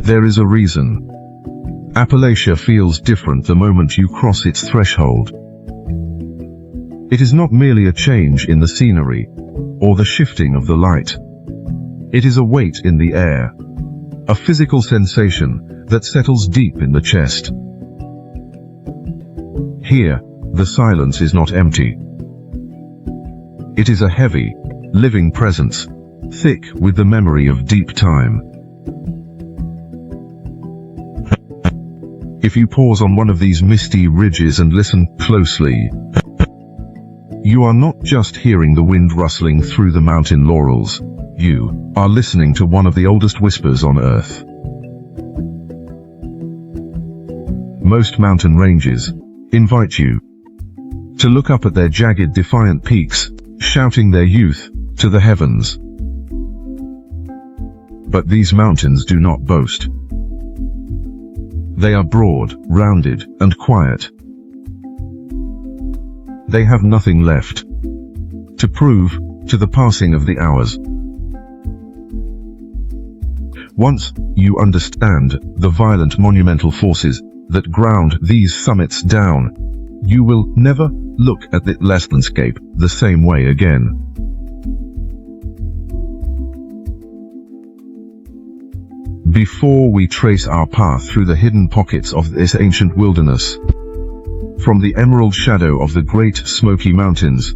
There is a reason. Appalachia feels different the moment you cross its threshold. It is not merely a change in the scenery, or the shifting of the light. It is a weight in the air, a physical sensation that settles deep in the chest. Here, the silence is not empty. It is a heavy, living presence, thick with the memory of deep time. If you pause on one of these misty ridges and listen closely, you are not just hearing the wind rustling through the mountain laurels. You are listening to one of the oldest whispers on Earth. Most mountain ranges invite you to look up at their jagged, defiant peaks, shouting their youth to the heavens. But these mountains do not boast. They are broad, rounded, and quiet. They have nothing left to prove to the passing of the hours. Once you understand the violent monumental forces that ground these summits down, you will never look at the landscape the same way again. Before we trace our path through the hidden pockets of this ancient wilderness, from the emerald shadow of the Great Smoky Mountains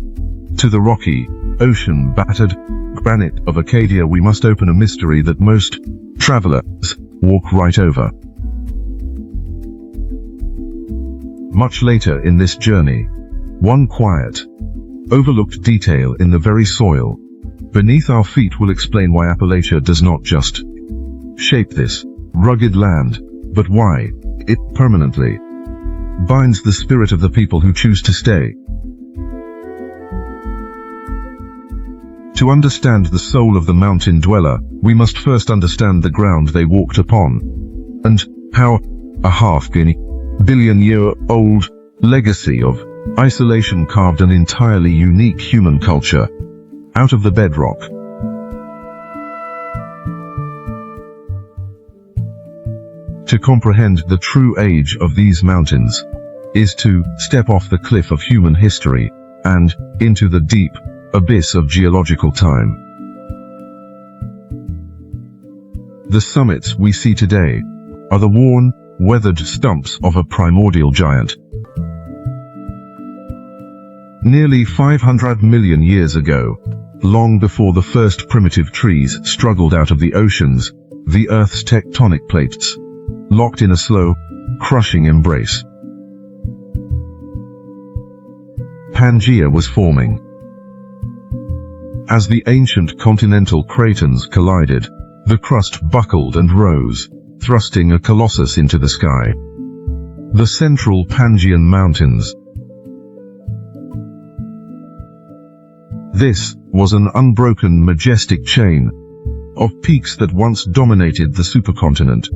to the rocky, ocean-battered granite of Acadia, we must open a mystery that most travelers walk right over. Much later in this journey, one quiet, overlooked detail in the very soil beneath our feet will explain why Appalachia does not just shape this rugged land, but why it permanently binds the spirit of the people who choose to stay. To understand the soul of the mountain dweller, we must first understand the ground they walked upon, and how a half-billion-year-old legacy of isolation carved an entirely unique human culture out of the bedrock. To comprehend the true age of these mountains is to step off the cliff of human history and into the deep abyss of geological time. The summits we see today are the worn, weathered stumps of a primordial giant. Nearly 500 million years ago, long before the first primitive trees struggled out of the oceans, the Earth's tectonic plates locked in a slow, crushing embrace. Pangaea was forming. As the ancient continental cratons collided, the crust buckled and rose, thrusting a colossus into the sky. The central Pangaean Mountains. This was an unbroken, majestic chain of peaks that once dominated the supercontinent.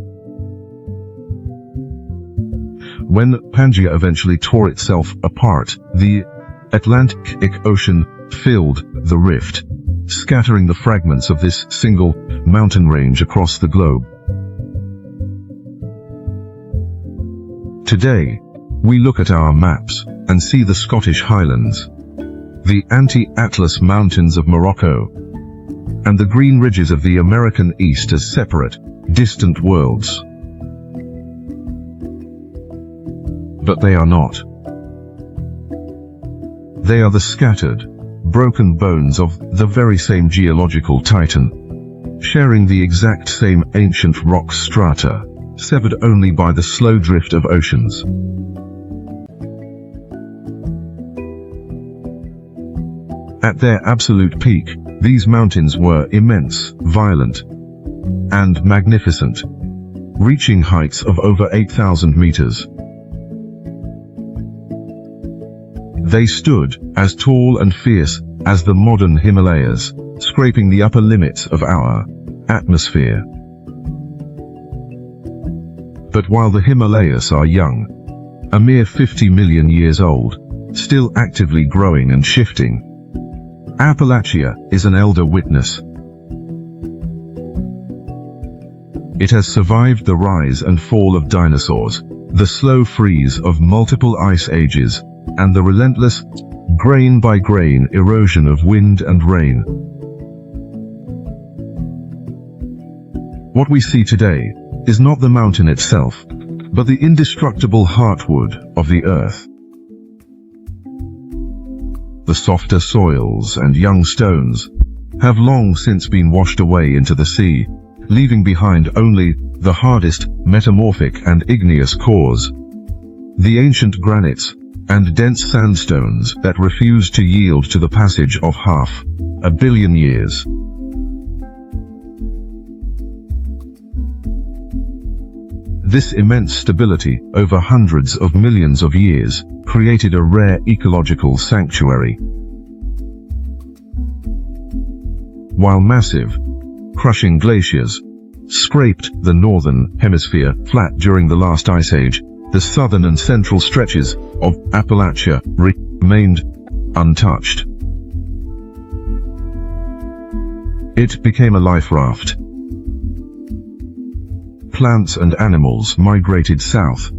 When Pangaea eventually tore itself apart, the Atlantic Ocean filled the rift, scattering the fragments of this single mountain range across the globe. Today, we look at our maps and see the Scottish Highlands, the anti-Atlas Mountains of Morocco, and the green ridges of the American East as separate, distant worlds. But they are not. They are the scattered, broken bones of the very same geological titan, sharing the exact same ancient rock strata, severed only by the slow drift of oceans. At their absolute peak, these mountains were immense, violent, and magnificent, reaching heights of over 8,000 meters. They stood as tall and fierce as the modern Himalayas, scraping the upper limits of our atmosphere. But while the Himalayas are young, a mere 50 million years old, still actively growing and shifting, Appalachia is an elder witness. It has survived the rise and fall of dinosaurs, the slow freeze of multiple ice ages, and the relentless, grain-by-grain erosion of wind and rain. What we see today is not the mountain itself, but the indestructible heartwood of the earth. The softer soils and young stones have long since been washed away into the sea, leaving behind only the hardest, metamorphic and igneous cores. The ancient granites and dense sandstones that refuse to yield to the passage of 500 million years. This immense stability over hundreds of millions of years created a rare ecological sanctuary. While massive, crushing glaciers scraped the northern hemisphere flat during the last ice age, the southern and central stretches of Appalachia remained untouched. It became a life raft. Plants and animals migrated south,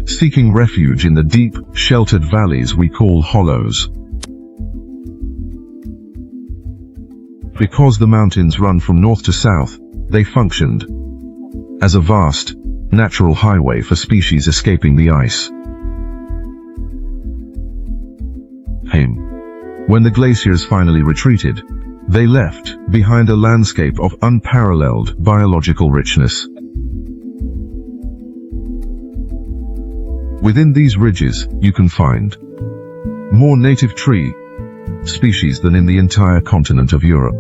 seeking refuge in the deep, sheltered valleys we call hollows. Because the mountains run from north to south, they functioned as a vast, natural highway for species escaping the ice. When the glaciers finally retreated, they left behind a landscape of unparalleled biological richness. Within these ridges, you can find more native tree species than in the entire continent of Europe.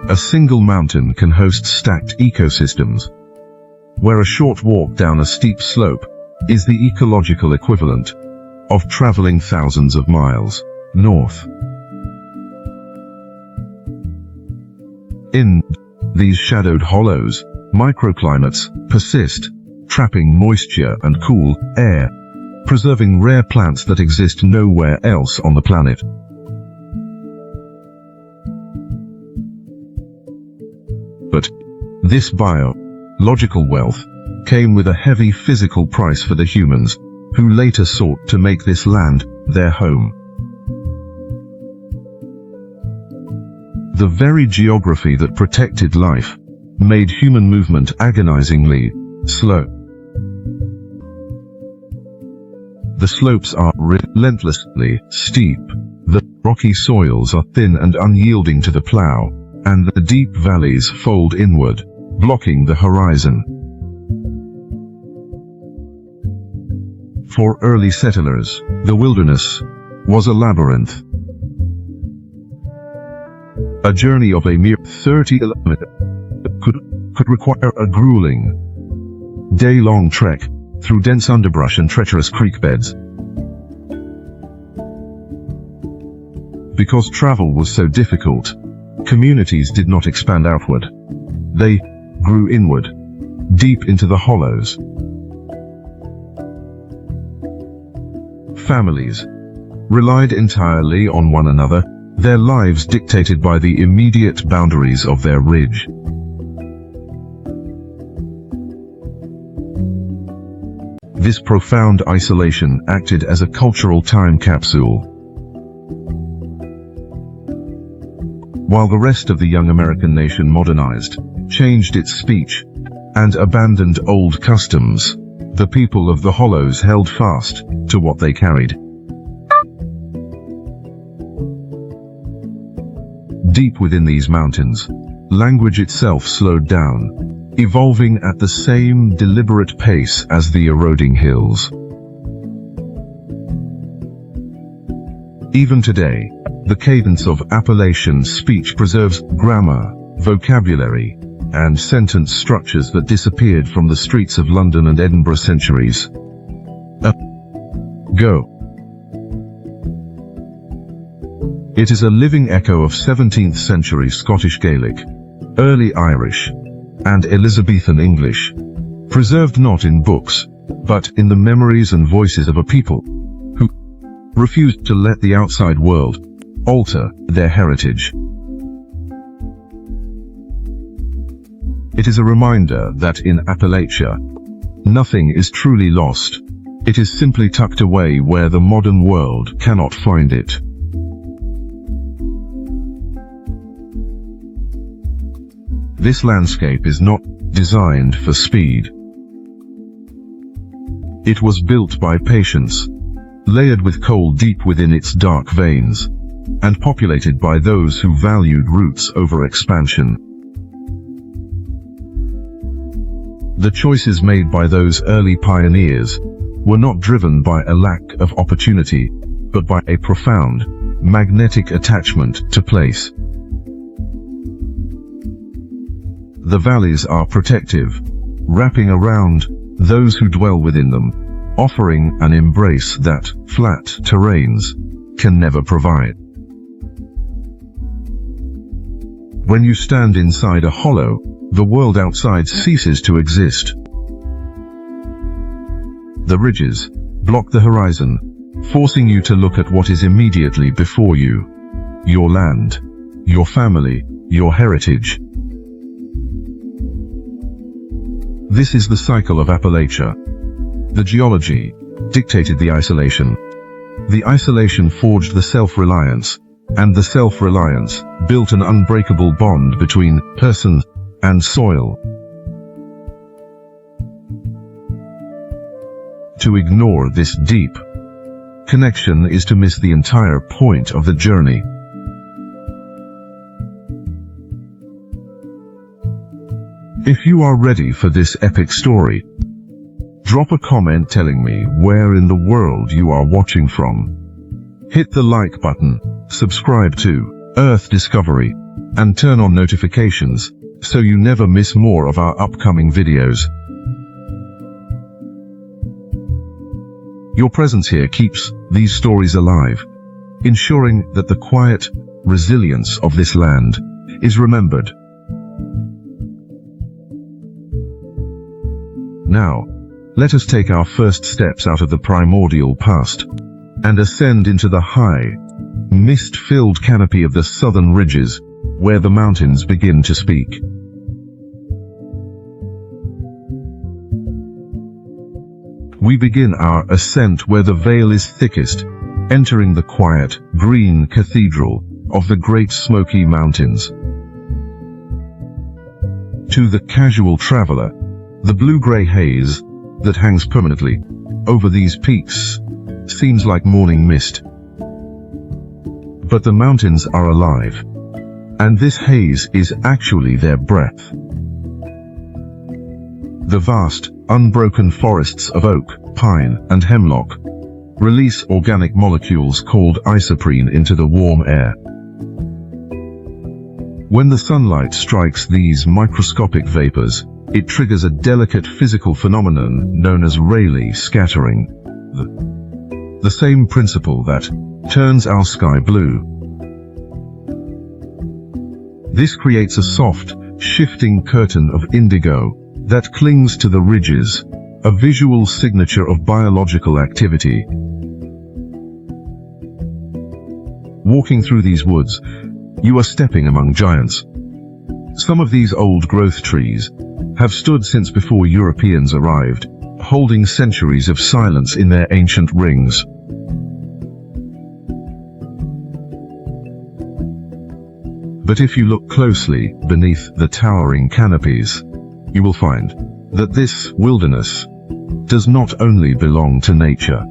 A single mountain can host stacked ecosystems, where a short walk down a steep slope is the ecological equivalent of traveling thousands of miles north. In these shadowed hollows, microclimates persist, trapping moisture and cool air, preserving rare plants that exist nowhere else on the planet. But this biological wealth came with a heavy physical price for the humans, who later sought to make this land their home. The very geography that protected life made human movement agonizingly slow. The slopes are relentlessly steep, the rocky soils are thin and unyielding to the plow, and the deep valleys fold inward, blocking the horizon. For early settlers, the wilderness was a labyrinth. A journey of a mere 30 kilometers could require a grueling, day-long trek through dense underbrush and treacherous creek beds. Because travel was so difficult, communities did not expand outward. They grew inward, deep into the hollows. Families relied entirely on one another, their lives dictated by the immediate boundaries of their ridge. This profound isolation acted as a cultural time capsule. While the rest of the young American nation modernized, changed its speech, and abandoned old customs, the people of the hollows held fast to what they carried. Deep within these mountains, language itself slowed down, evolving at the same deliberate pace as the eroding hills. Even today, the cadence of Appalachian speech preserves grammar, vocabulary, and sentence structures that disappeared from the streets of London and Edinburgh centuries ago. It is a living echo of 17th century Scottish Gaelic, early Irish, and Elizabethan English, preserved not in books, but in the memories and voices of a people who refused to let the outside world alter their heritage. It is a reminder that in Appalachia, nothing is truly lost. It is simply tucked away where the modern world cannot find it. This landscape is not designed for speed. It was built by patience, layered with coal deep within its dark veins, and populated by those who valued roots over expansion. The choices made by those early pioneers were not driven by a lack of opportunity, but by a profound, magnetic attachment to place. The valleys are protective, wrapping around those who dwell within them, offering an embrace that flat terrains can never provide. When you stand inside a hollow, the world outside ceases to exist. The ridges block the horizon, forcing you to look at what is immediately before you: your land, your family, your heritage. This is the cycle of Appalachia. The geology dictated the isolation. The isolation forged the self-reliance, and the self-reliance built an unbreakable bond between person and soil. To ignore this deep connection is to miss the entire point of the journey. If you are ready for this epic story, drop a comment telling me where in the world you are watching from. Hit the like button, subscribe to Earth Discovery, and turn on notifications so you never miss more of our upcoming videos. Your presence here keeps these stories alive, ensuring that the quiet resilience of this land is remembered. Now, let us take our first steps out of the primordial past and ascend into the high, mist-filled canopy of the southern ridges, where the mountains begin to speak. We begin our ascent where the veil is thickest, entering the quiet, green cathedral of the Great Smoky Mountains. To the casual traveler, the blue-gray haze that hangs permanently over these peaks seems like morning mist. But the mountains are alive, and this haze is actually their breath. The vast, unbroken forests of oak, pine, and hemlock release organic molecules called isoprene into the warm air. When the sunlight strikes these microscopic vapors, it triggers a delicate physical phenomenon known as Rayleigh scattering, the same principle that turns our sky blue. This creates a soft, shifting curtain of indigo that clings to the ridges, a visual signature of biological activity. Walking through these woods, you are stepping among giants. Some of these old-growth trees have stood since before Europeans arrived, holding centuries of silence in their ancient rings. But if you look closely beneath the towering canopies, you will find that this wilderness does not only belong to nature.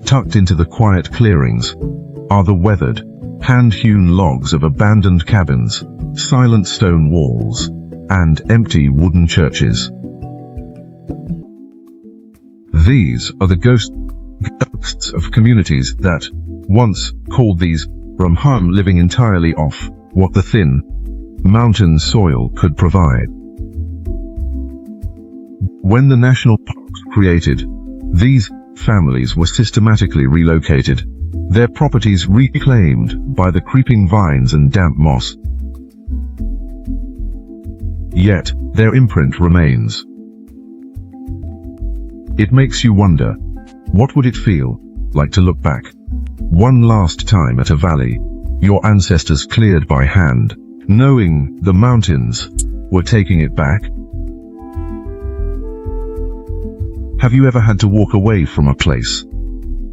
Tucked into the quiet clearings are the weathered, hand-hewn logs of abandoned cabins, silent stone walls, and empty wooden churches. These are the ghosts of communities that once called these from home, living entirely off what the thin mountain soil could provide. When the national parks were created, these families were systematically relocated, their properties reclaimed by the creeping vines and damp moss. Yet, their imprint remains. It makes you wonder, what would it feel like to look back one last time at a valley your ancestors cleared by hand, knowing the mountains were taking it back? Have you ever had to walk away from a place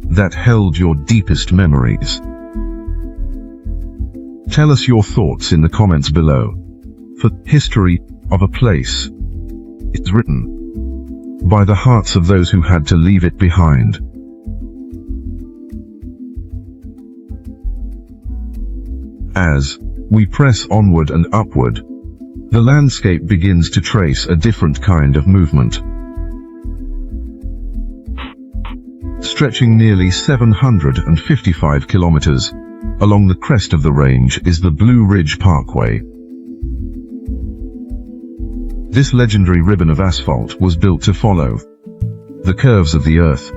that held your deepest memories? Tell us your thoughts in the comments below. For history of a place is written by the hearts of those who had to leave it behind. As we press onward and upward, the landscape begins to trace a different kind of movement. Stretching nearly 755 kilometers along the crest of the range is the Blue Ridge Parkway. This legendary ribbon of asphalt was built to follow the curves of the earth.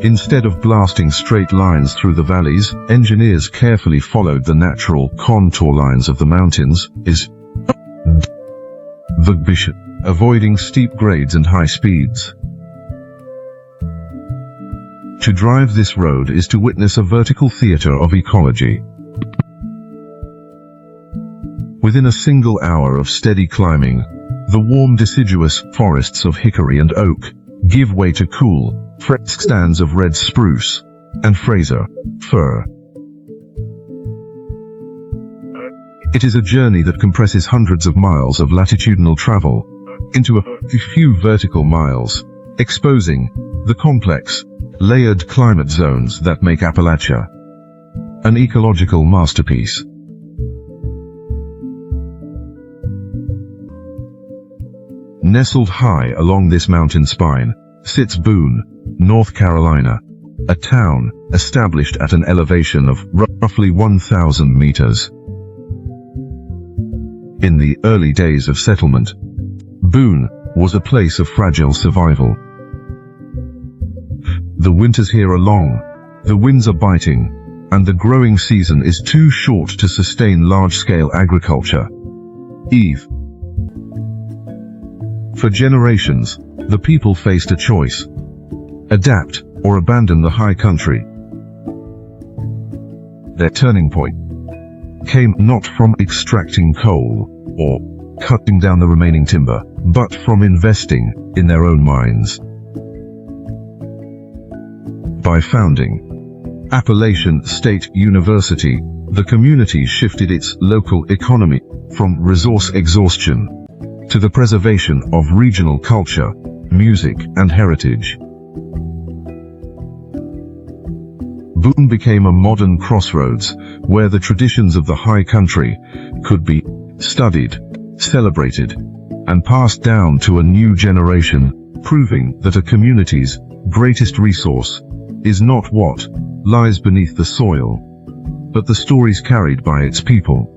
Instead of blasting straight lines through the valleys, engineers carefully followed the natural contour lines of the mountains, avoiding steep grades and high speeds. To drive this road is to witness a vertical theater of ecology. Within a single hour of steady climbing, the warm deciduous forests of hickory and oak give way to cool, fresh stands of red spruce and Fraser fir. It is a journey that compresses hundreds of miles of latitudinal travel into a few vertical miles, exposing the complex, layered climate zones that make Appalachia an ecological masterpiece. Nestled high along this mountain spine sits Boone, North Carolina, a town established at an elevation of roughly 1,000 meters. In the early days of settlement, Boone was a place of fragile survival. The winters here are long, the winds are biting, and the growing season is too short to sustain large-scale agriculture. For generations, the people faced a choice: adapt or abandon the high country. Their turning point came not from extracting coal or cutting down the remaining timber, but from investing in their own minds. By founding Appalachian State University, the community shifted its local economy from resource exhaustion to the preservation of regional culture, music, and heritage. Boone became a modern crossroads where the traditions of the high country could be studied, celebrated, and passed down to a new generation, proving that a community's greatest resource is not what lies beneath the soil, but the stories carried by its people.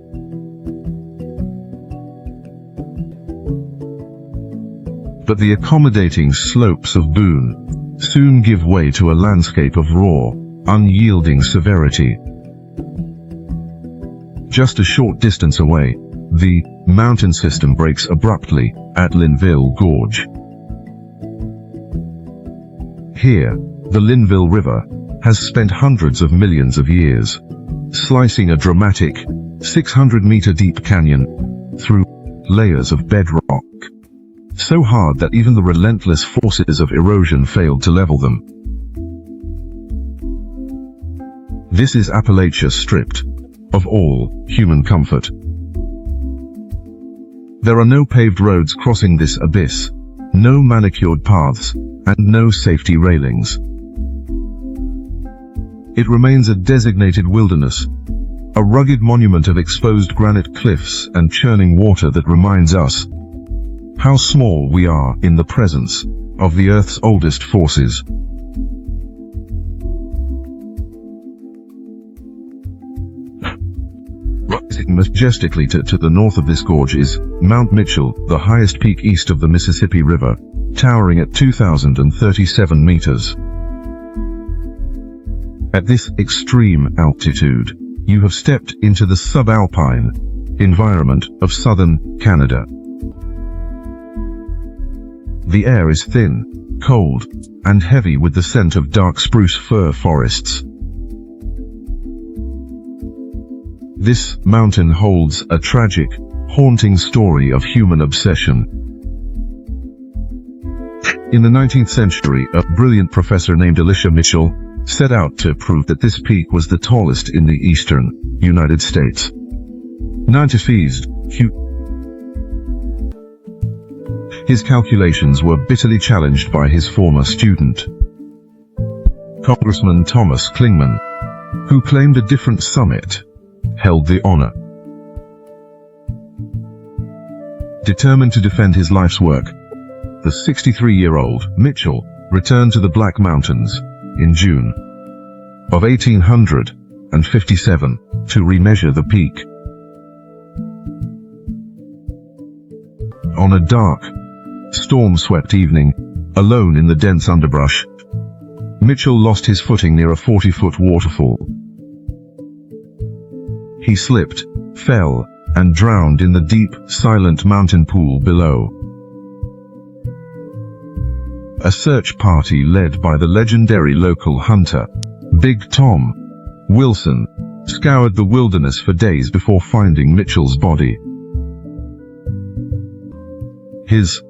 But the accommodating slopes of Boone soon give way to a landscape of raw, unyielding severity. Just a short distance away, the mountain system breaks abruptly at Linville Gorge. Here, the Linville River has spent hundreds of millions of years, slicing a dramatic 600-meter deep canyon through layers of bedrock, so hard that even the relentless forces of erosion failed to level them. This is Appalachia stripped of all human comfort. There are no paved roads crossing this abyss, no manicured paths, and no safety railings. It remains a designated wilderness, a rugged monument of exposed granite cliffs and churning water that reminds us how small we are in the presence of the Earth's oldest forces. Rising majestically to the north of this gorge is Mount Mitchell, the highest peak east of the Mississippi River, towering at 2,037 meters. At this extreme altitude, you have stepped into the subalpine environment of southern Canada. The air is thin, cold, and heavy with the scent of dark spruce fir forests. This mountain holds a tragic, haunting story of human obsession. In the 19th century, a brilliant professor named Elisha Mitchell set out to prove that this peak was the tallest in the eastern United States. 90 feet. His calculations were bitterly challenged by his former student, Congressman Thomas Clingman, who claimed a different summit held the honor. Determined to defend his life's work, the 63-year-old Mitchell returned to the Black Mountains in June of 1857 to remeasure the peak. On a dark, storm-swept evening, alone in the dense underbrush, Mitchell lost his footing near a 40-foot waterfall. He slipped, fell, and drowned in the deep, silent mountain pool below. A search party led by the legendary local hunter, Big Tom Wilson, scoured the wilderness for days before finding Mitchell's body. His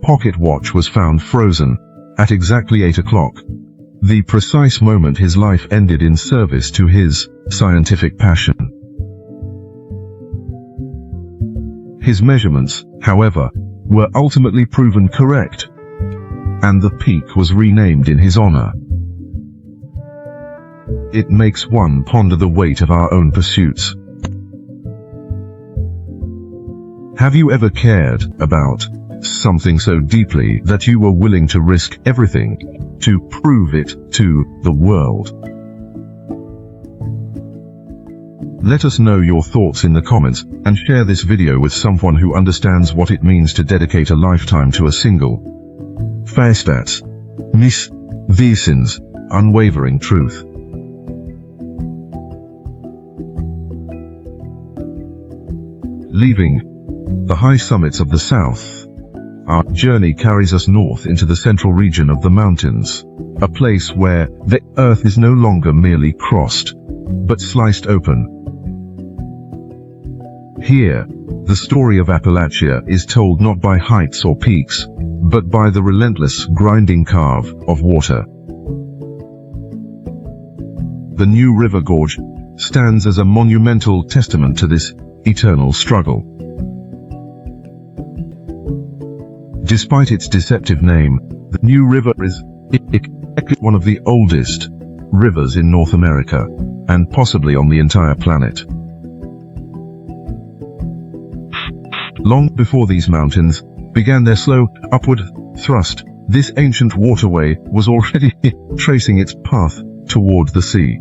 pocket watch was found frozen at exactly 8 o'clock, the precise moment his life ended in service to his scientific passion. His measurements, however, were ultimately proven correct, and the peak was renamed in his honor. It makes one ponder the weight of our own pursuits. Have you ever cared about something so deeply that you were willing to risk everything to prove it to the world? Let us know your thoughts in the comments and share this video with someone who understands what it means to dedicate a lifetime to a single facet, unwavering truth. Leaving the high summits of the south, our journey carries us north into the central region of the mountains, a place where the earth is no longer merely crossed, but sliced open. Here, the story of Appalachia is told not by heights or peaks, but by the relentless grinding carve of water. The new River Gorge stands as a monumental testament to this eternal struggle. Despite its deceptive name, the New River is one of the oldest rivers in North America, and possibly on the entire planet. Long before these mountains began their slow upward thrust, this ancient waterway was already tracing its path toward the sea.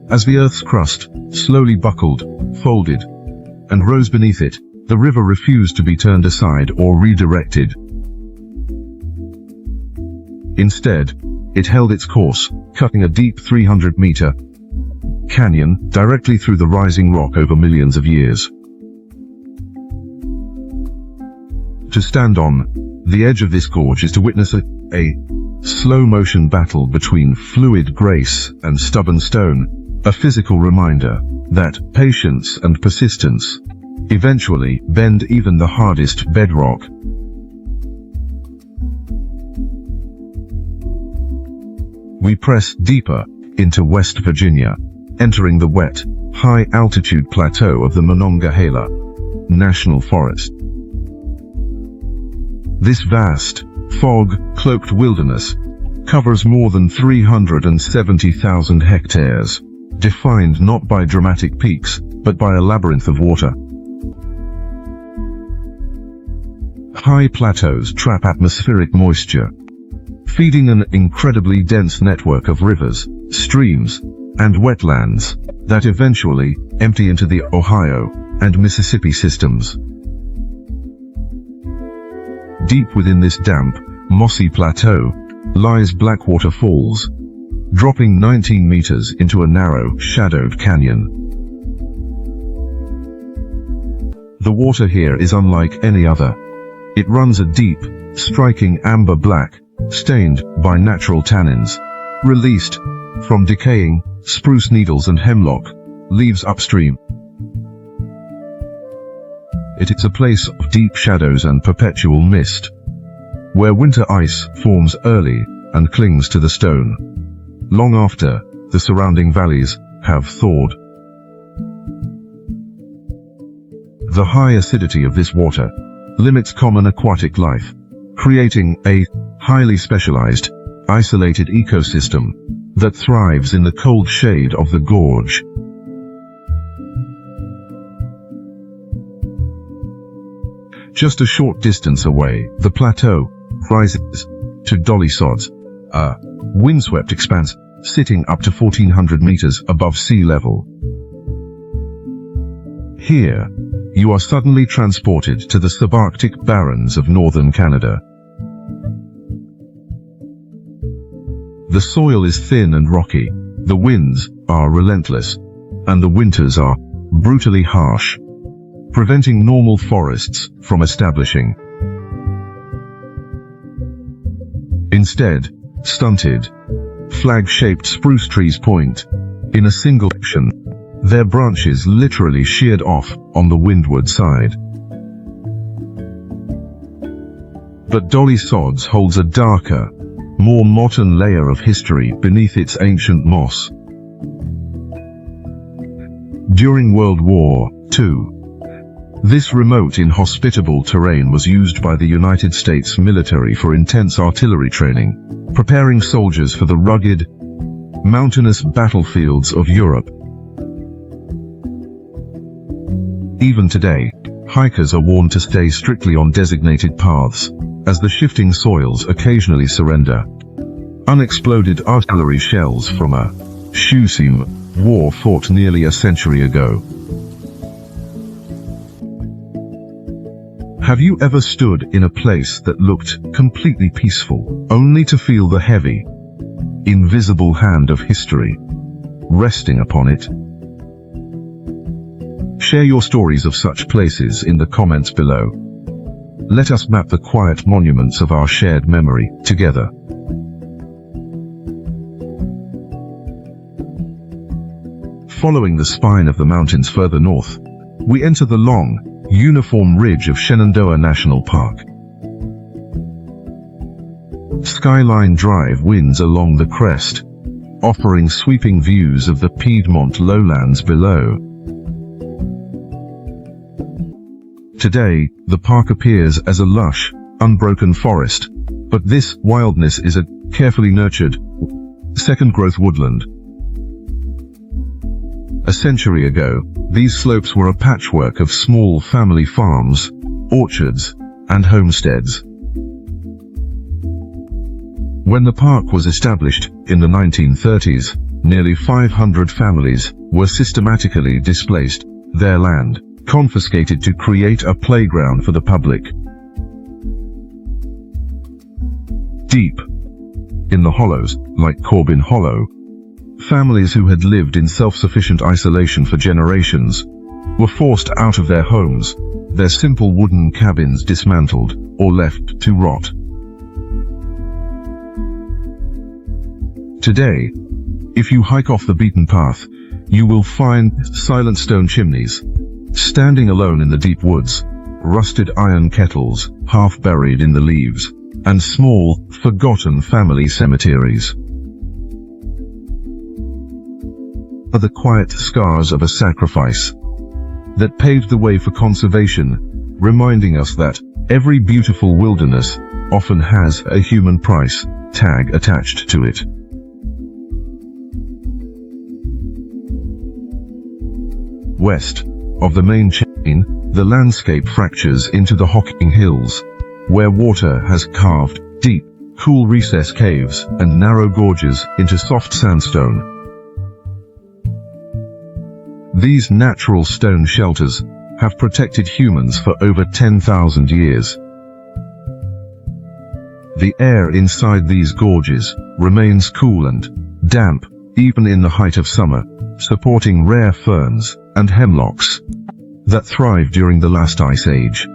As the Earth's crust slowly buckled, folded, and rose beneath it, the river refused to be turned aside or redirected. Instead, it held its course, cutting a deep 300-meter canyon directly through the rising rock over millions of years. To stand on the edge of this gorge is to witness a slow-motion battle between fluid grace and stubborn stone, a physical reminder that patience and persistence eventually bend even the hardest bedrock. We press deeper into West Virginia, entering the wet, high-altitude plateau of the Monongahela National Forest. This vast, fog-cloaked wilderness covers more than 370,000 hectares, defined not by dramatic peaks, but by a labyrinth of water. High plateaus trap atmospheric moisture, feeding an incredibly dense network of rivers, streams, and wetlands that eventually empty into the Ohio and Mississippi systems. Deep within this damp, mossy plateau lies Blackwater Falls, dropping 19 meters into a narrow, shadowed canyon. The water here is unlike any other. It runs a deep, striking amber black, stained by natural tannins, released from decaying spruce needles and hemlock leaves upstream. It is a place of deep shadows and perpetual mist, where winter ice forms early and clings to the stone, long after the surrounding valleys have thawed. The high acidity of this water limits common aquatic life, creating a highly specialized, isolated ecosystem that thrives in the cold shade of the gorge. Just a short distance away, the plateau rises to dolly sods, a windswept expanse sitting up to 1,400 meters above sea level. Here, you are suddenly transported to the subarctic barrens of northern Canada. The soil is thin and rocky, the winds are relentless, and the winters are brutally harsh, preventing normal forests from establishing. Instead, stunted, flag-shaped spruce trees point in a single section, their branches literally sheared off on the windward side. But Dolly Sods holds a darker, more modern layer of history beneath its ancient moss. During World War II, this remote, inhospitable terrain was used by the United States military for intense artillery training, preparing soldiers for the rugged, mountainous battlefields of Europe. Even today, hikers are warned to stay strictly on designated paths, as the shifting soils occasionally surrender. Unexploded artillery shells from a shoe-seam war fought nearly a century ago. Have you ever stood in a place that looked completely peaceful, only to feel the heavy, invisible hand of history resting upon it? Share your stories of such places in the comments below. Let us map the quiet monuments of our shared memory together. Following the spine of the mountains further north, we enter the long, uniform ridge of Shenandoah National Park. Skyline Drive winds along the crest, offering sweeping views of the Piedmont lowlands below. Today, the park appears as a lush, unbroken forest, but this wildness is a carefully nurtured, second-growth woodland. A century ago, these slopes were a patchwork of small family farms, orchards, and homesteads. When the park was established in the 1930s, nearly 500 families were systematically displaced, their land confiscated to create a playground for the public. Deep in the hollows, like Corbin Hollow, families who had lived in self-sufficient isolation for generations were forced out of their homes, their simple wooden cabins dismantled or left to rot. Today, if you hike off the beaten path, you will find silent stone chimneys, standing alone in the deep woods, rusted iron kettles half buried in the leaves, and small, forgotten family cemeteries are the quiet scars of a sacrifice that paved the way for conservation, reminding us that every beautiful wilderness often has a human price tag attached to it. West of the main chain, the landscape fractures into the Hocking Hills, where water has carved deep, cool recess caves and narrow gorges into soft sandstone. These natural stone shelters have protected humans for over 10,000 years. The air inside these gorges remains cool and damp, even in the height of summer, supporting rare ferns and hemlocks that thrived during the last ice age.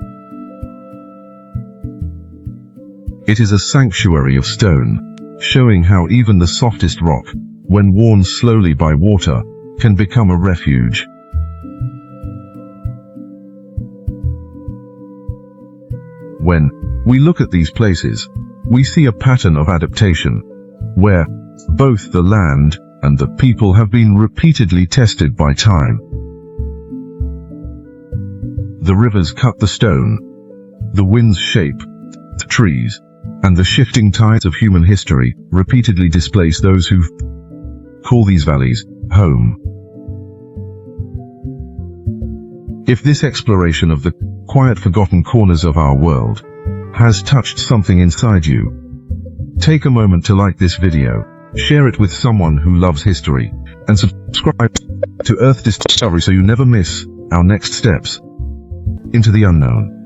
It is a sanctuary of stone, showing how even the softest rock when worn slowly by water, can become a refuge. When we look at these places, we see a pattern of adaptation, where both the land and the people have been repeatedly tested by time. The rivers cut the stone, the winds shape the trees, and the shifting tides of human history repeatedly displace those who call these valleys home. If this exploration of the quiet, forgotten corners of our world has touched something inside you, take a moment to like this video, share it with someone who loves history, and subscribe to Earth Discovery so you never miss our next steps into the unknown.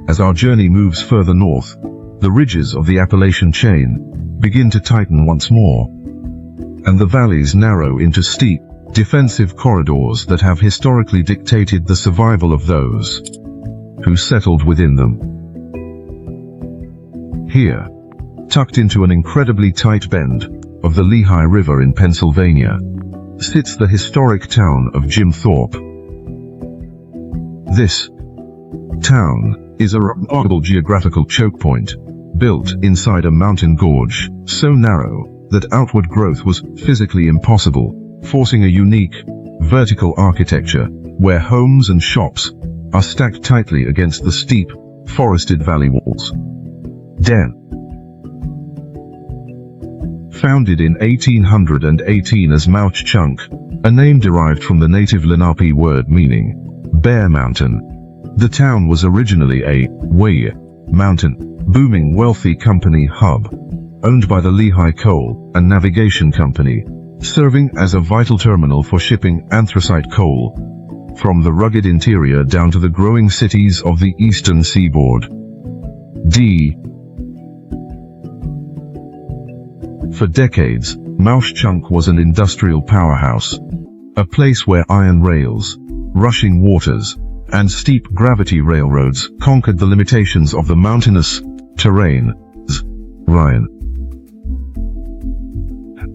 As our journey moves further north, the ridges of the Appalachian chain begin to tighten once more, and the valleys narrow into steep, defensive corridors that have historically dictated the survival of those who settled within them. Here, tucked into an incredibly tight bend of the Lehigh River in Pennsylvania, sits the historic town of Jim Thorpe. This town is a remarkable geographical choke point, built inside a mountain gorge so narrow that outward growth was physically impossible, forcing a unique, vertical architecture where homes and shops are stacked tightly against the steep, forested valley walls. Founded in 1818 as Mauch Chunk, a name derived from the native Lenape word meaning Bear Mountain, the town was originally a way mountain, booming wealthy company hub, owned by the Lehigh Coal and Navigation Company, serving as a vital terminal for shipping anthracite coal from the rugged interior down to the growing cities of the eastern seaboard. For decades, Mauch Chunk was an industrial powerhouse, a place where iron rails, rushing waters, and steep gravity railroads conquered the limitations of the mountainous terrain.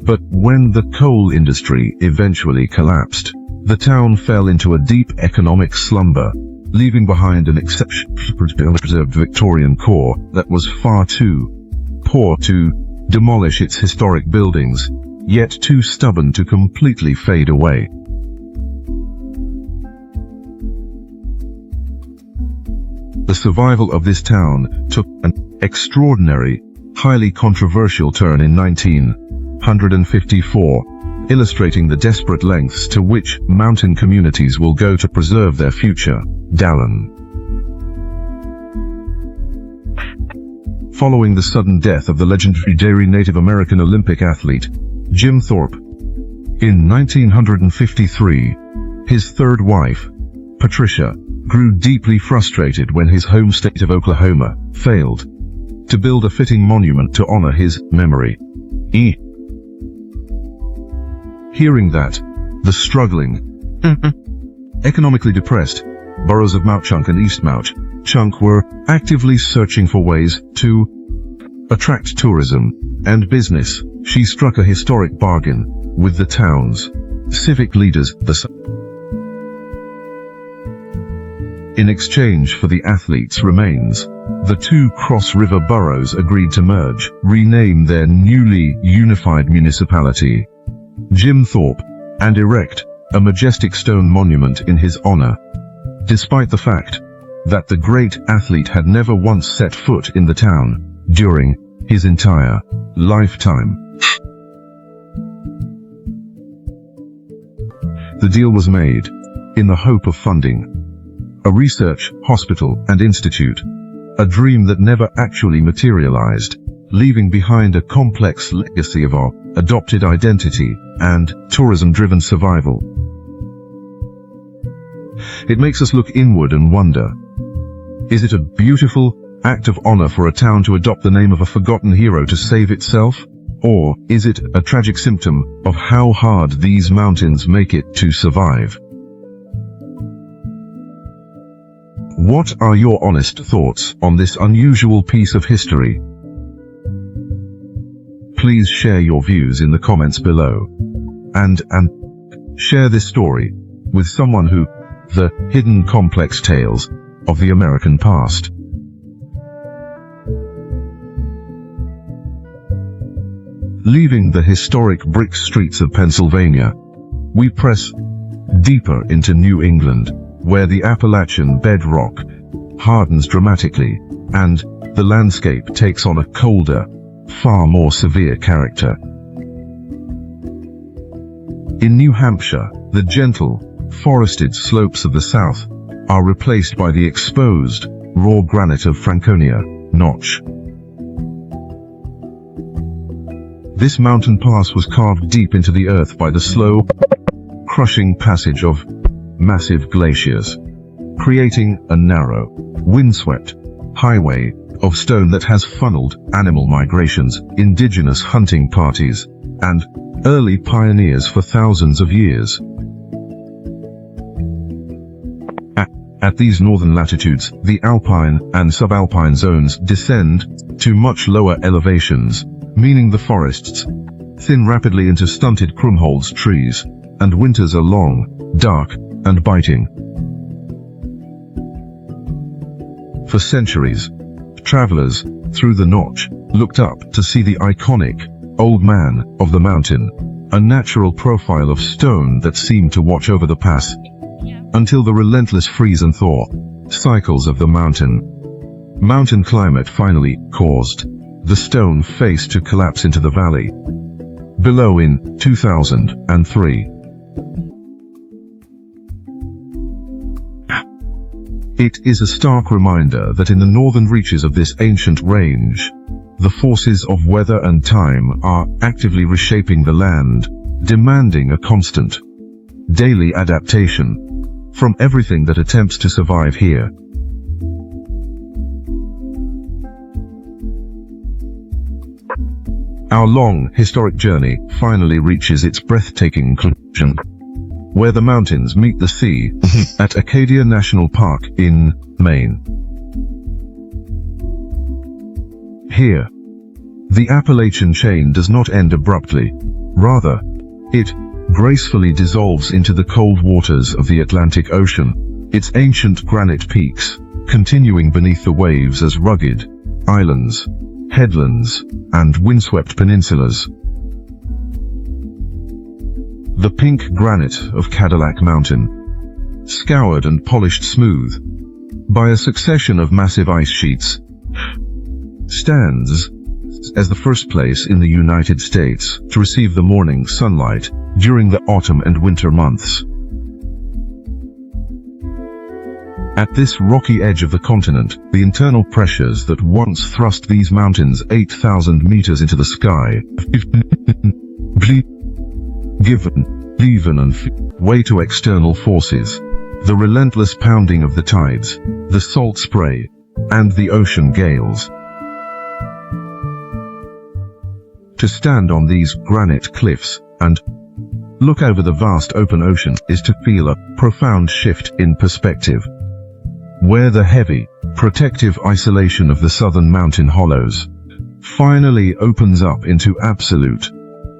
But when the coal industry eventually collapsed, the town fell into a deep economic slumber, leaving behind an exceptionally preserved Victorian core that was far too poor to demolish its historic buildings, yet too stubborn to completely fade away. The survival of this town took an extraordinary, highly controversial turn in 1954, illustrating the desperate lengths to which mountain communities will go to preserve their future. Following the sudden death of the legendary Native American Olympic athlete, Jim Thorpe, in 1953, his third wife, Patricia, grew deeply frustrated when his home state of Oklahoma failed to build a fitting monument to honor his memory. Hearing that, the struggling, economically depressed boroughs of Mauch Chunk and East Mauch Chunk were actively searching for ways to attract tourism and business. She struck a historic bargain with the town's civic leaders. In exchange for the athletes' remains, the two Cross River boroughs agreed to merge, rename their newly unified municipality Jim Thorpe, and erect a majestic stone monument in his honor, despite the fact that the great athlete had never once set foot in the town during his entire lifetime. The deal was made in the hope of funding a research hospital and institute, a dream that never actually materialized, leaving behind a complex legacy of our adopted identity and tourism-driven survival. It makes us look inward and wonder, is it a beautiful act of honor for a town to adopt the name of a forgotten hero to save itself? Or is it a tragic symptom of how hard these mountains make it to survive? What are your honest thoughts on this unusual piece of history? Please share your views in the comments below. And share this story with someone who, the hidden complex tales of the American past. Leaving the historic brick streets of Pennsylvania, we press deeper into New England, where the Appalachian bedrock hardens dramatically, and the landscape takes on a colder, far more severe character. In New Hampshire, the gentle, forested slopes of the south are replaced by the exposed, raw granite of Franconia Notch. This mountain pass was carved deep into the earth by the slow, crushing passage of massive glaciers, creating a narrow, windswept highway of stone that has funneled animal migrations, indigenous hunting parties, and early pioneers for thousands of years. At these northern latitudes, the alpine and subalpine zones descend to much lower elevations, meaning the forests thin rapidly into stunted krumholz trees, and winters are long, dark, and biting. For centuries, travelers through the Notch looked up to see the iconic Old Man of the Mountain, a natural profile of stone that seemed to watch over the pass, until the relentless freeze and thaw cycles of the mountain climate finally caused the stone face to collapse into the valley below in 2003. It is a stark reminder that in the northern reaches of this ancient range, the forces of weather and time are actively reshaping the land, demanding a constant, daily adaptation from everything that attempts to survive here. Our long, historic journey finally reaches its breathtaking conclusion, where the mountains meet the sea at Acadia National Park in Maine. Here, the Appalachian chain does not end abruptly. Rather, it gracefully dissolves into the cold waters of the Atlantic Ocean, its ancient granite peaks continuing beneath the waves as rugged islands, headlands, and windswept peninsulas. The pink granite of Cadillac Mountain, scoured and polished smooth by a succession of massive ice sheets, stands as the first place in the United States to receive the morning sunlight during the autumn and winter months. At this rocky edge of the continent, the internal pressures that once thrust these mountains 8,000 meters into the sky given way to external forces, the relentless pounding of the tides, the salt spray, and the ocean gales. To stand on these granite cliffs and look over the vast open ocean is to feel a profound shift in perspective, where the heavy, protective isolation of the southern mountain hollows finally opens up into absolute,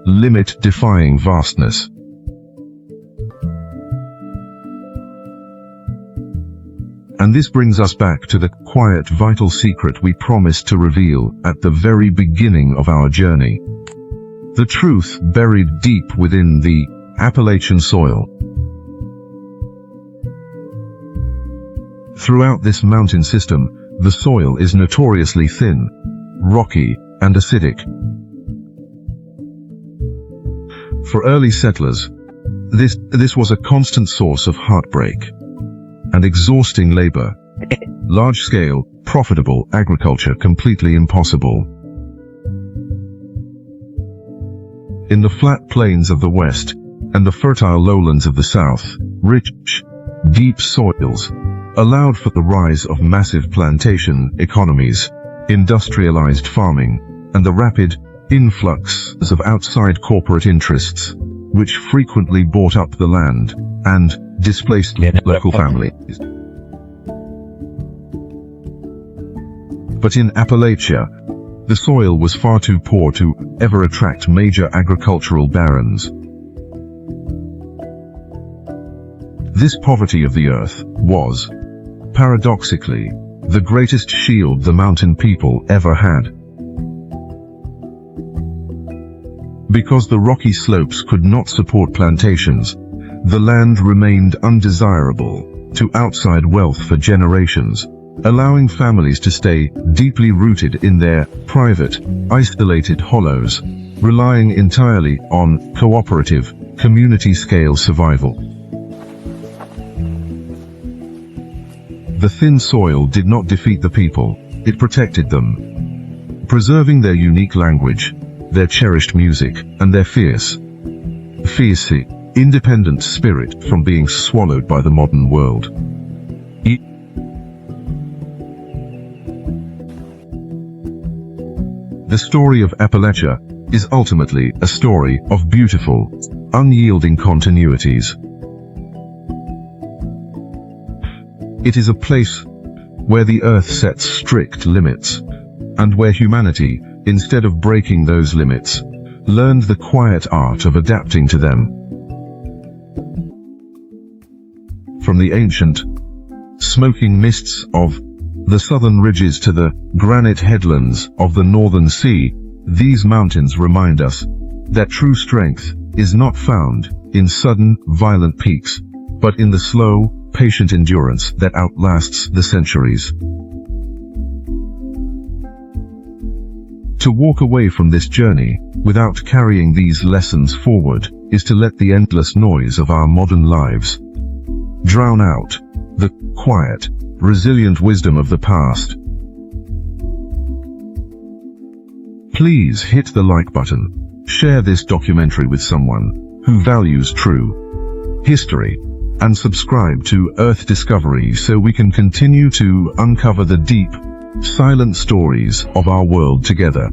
limit-defying vastness. And this brings us back to the quiet, vital secret we promised to reveal at the very beginning of our journey. The truth buried deep within the Appalachian soil. Throughout this mountain system, the soil is notoriously thin, rocky, and acidic. For early settlers, this was a constant source of heartbreak and exhausting labor. Large-scale, profitable agriculture completely impossible. In the flat plains of the west and the fertile lowlands of the south, rich, deep soils allowed for the rise of massive plantation economies, industrialized farming, and the rapid influx of outside corporate interests, which frequently bought up the land and displaced local families. But in Appalachia, The soil was far too poor to ever attract major agricultural barons. This poverty of the earth was, paradoxically, the greatest shield the mountain people ever had. Because the rocky slopes could not support plantations, the land remained undesirable to outside wealth for generations, allowing families to stay deeply rooted in their private, isolated hollows, relying entirely on cooperative, community-scale survival. The thin soil did not defeat the people, it protected them, preserving their unique language, their cherished music, and their fiercely independent spirit from being swallowed by the modern world. The story of Appalachia is ultimately a story of beautiful, unyielding continuities. It is a place where the earth sets strict limits, and where humanity, instead of breaking those limits, learned the quiet art of adapting to them. From the ancient, smoking mists of the southern ridges to the granite headlands of the northern sea, these mountains remind us that true strength is not found in sudden, violent peaks, but in the slow, patient endurance that outlasts the centuries. To walk away from this journey without carrying these lessons forward is to let the endless noise of our modern lives drown out the quiet, resilient wisdom of the past. Please hit the like button, share this documentary with someone who values true history, and subscribe to Earth Discovery so we can continue to uncover the deep, silent stories of our world together.